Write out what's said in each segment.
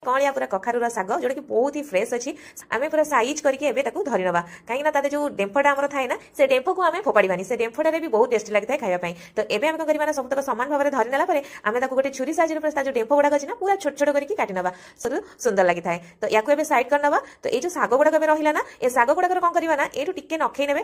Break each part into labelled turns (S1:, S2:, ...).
S1: कणिया पूरा कखारूर शाग जोटा कि बहुत ही फ्रेश अच्छी आम पूरा साइज करके धरी ना कहीं तार जो डेम्फटा आम थाए ना से डेम्फ को आम फोपाड़ी से डेम्फटे भी बहुत टेस्टी लगी है खायापी तो एवं आम कौन सब तक सामान भाव में धरी नाला गोटे छुरी साइज जो डेम्फ गुड़ा अच्छी ना पूरा छोट छोट करके काटी ना सुंदर लगी है तो या सैड करना तो ये जो शाग गुड़ाक रहा ना ये शाग गुड़ाक कौन करना ये टिके नखई ने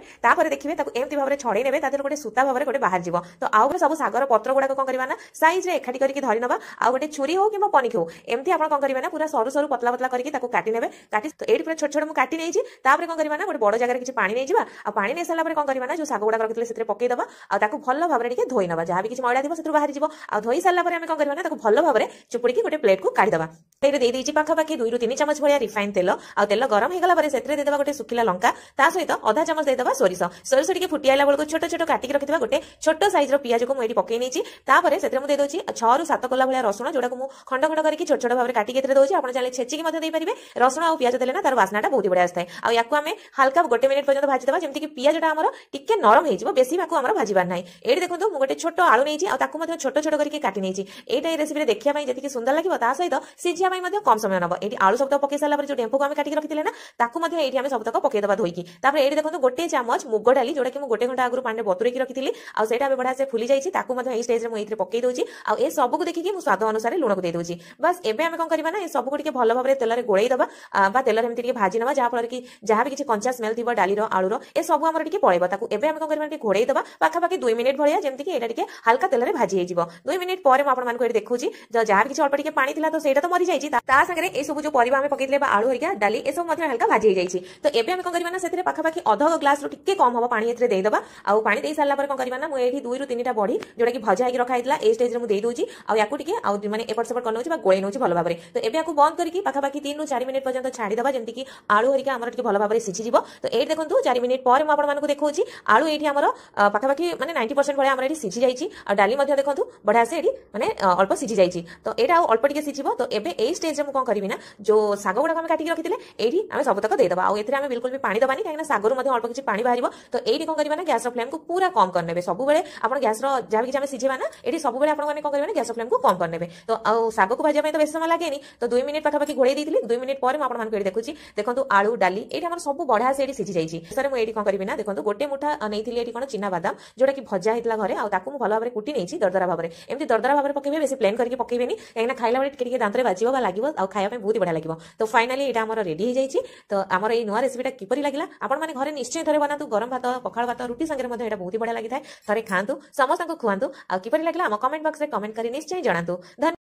S1: देखिए एमती भाव में छड़े ने गोटे सूता भाव में गोटे बाहर जीव तो आउ सब सागर पत्र गुड़ाक कौन करना साइज एकाठी करके धरी ना आ गए छुरी हो कि पनिक हो एमती आप कौन करना पूरा सरू सरू पतला पतला करके काटी ने काटी तो ये पूरा छोट छोट मुझे काटी नहीं कौन करना गोटे बड़ जगह किसी पानी नहीं जावा आ पानी नहीं सारा कौन करना जो शाग गुड़ाक रखिए से पकईदे आगे भल भाव में धोई ना जहाँ भी किसी मैला थी से बाहर जीव आ धोई सारा आम कौन करना भल भाव में चुपुड़ी गोटे प्लेट को काढ़ीदे देदेजी पाखापाखि 2 ରୁ 3 ଚାମଚ भाया रिफाइन तेल आ तेल गरम हो गला से देदेबा गोटे सुखिला लंका ता सहित आधा चामच देदेबा सोरिष सोरिष टिके फुटी आइला बेलू छोट छोट काटिक रखिथिबा गोटे छोट साइज रो पियाज को मुझे पकई नहीं तापर से मुझे देदे 6 ରୁ 7 कला भाया रसुण जोटा को खंड खंड करके छोट छोट भाव में काटिक दे आप चाहिए छेचिकी देपारे रसुण और पियाज देना तार बास्नाटा बहुत बढ़िया आए आउ आम हल्का 1 मिनिट पर्यंत भाजीदेवा जमीन पियाजटा आम टिके नरम हो बेसी आम भाजबार ना ये देखो मुझे गोटे छोट आलू नहीं छोट छोट करके काटी नहीं यहाँ रेसिपी देखा जी सुंदर लगे सहित सीझा कम समय नब ये आलू सब पकई सारा जो डेम्फो को आम काटिक रखी ना ताकू सब तक पकईदे धोईकी ये देखो गोटे चामच मुग डाली जोटा कि 1 घंटा आगुरी पानी बतुरे रखी आउ से बढ़िया से फुली जाइए स्टेज में मुझे पकई दूसरी आउ सब को देखिए मुझे स्वाद अनुसार लुण को देदे बस एवं आम कौन करना ये सब को भल भाव में तेल गोलैदबा तेल एमती भाजी ना जहाँफल कि जहाँ भी किसी कंचा स्मेल थी डालीर आलूर ए सब आम पड़ेगा एवं आम कौन करना घोड़ईदबा पाखापाखि 2 मिनिट भाया जमीक ये हल्का तेल में भाजी हो 2 मिनिट पर मुझे देखूँ जहाँ भी किसी अल्प टे पानी था तो सहीटा तो मरी जाए सागर ये सब जो परिवा पकईले आलू हरिका डाली ए सब हल्का भाजी हो जाए तो एवं आम कौन करना से पाखापाखि अध ग्लास टे कम हम पानी देदेबा आउ पानी दे सारा कौन करना मुझे 2 ରୁ 3ଟା बड़ी जोटा कि भजा होकर रखाई ए स्टेज में मुझे दूसरी आउ मैंने एपट सेपट कर नौ गोल नौ भल भाव में तो एवं आपको बंद करके पाखापाखि 3 ରୁ 4 मिनिट पर्यंत छाड़ीदेवा जमीक आलू हरिका आम भल भाव में सीझीज तो ये देखो 4 मिनिट पर मुझे देखा आलू ये आम पाखापाखि मैंने 90% भाया आम सीझी जाइए डाली देखो बढ़िया से ये मैंने अल्प सीझी जाइए तो यहाँ अल्प टे सीझब तो ये यही स्टेज में कौन करी ना जो शाग गुड़ाक काटिक रखी ये आम सब तक देदेबा आउ आम बिल्कुल भी पानी दबानी कहीं शागर अल्प किसी पानी बाहर तो ये कौन करना गैस फ्लेम को पूरा कम करने सब आप गैस जहाँ भी सीझेबा ना ये सब कौन करना गैस फ्लेम को कम करने तो आउ शाग को भाजपा तो बेस समय लगे तो 2 मिनिट पाखापाखि घोड़े दी 2 मिनिट पर मुझे देखुची देखो आलू डाली ये आम सब बढ़िया से सीझी जाइए सर मुझे कौन करी ना देखो गोटे मुठा नहीं कौन चिना बादाम जोटा कि भजा होता घरे आउ भल भाव में कुटी नहीं दरदरा भाव में एमती दरदरा भाव में पकेबे बेसी प्लेन करके पकेबेनी कहीं खाइला बेले टिके दांत बाजिब लगे आउ खाया बहुत बढ़िया लगे तो फाइनाली यहाँ आम रेडी हो जाइए तो आमर ये नुआ रेसिपीटा किपरि लगिला आपण माने घरे निश्चय थे बनातु गरम भात पखाल भात रुटी संगे बहुत बढ़िया लगी था थे खातु समस्त खुआंतु आ किपरि लगिला आम कमेंट बॉक्स में कमेंट कर निश्चय जनातु।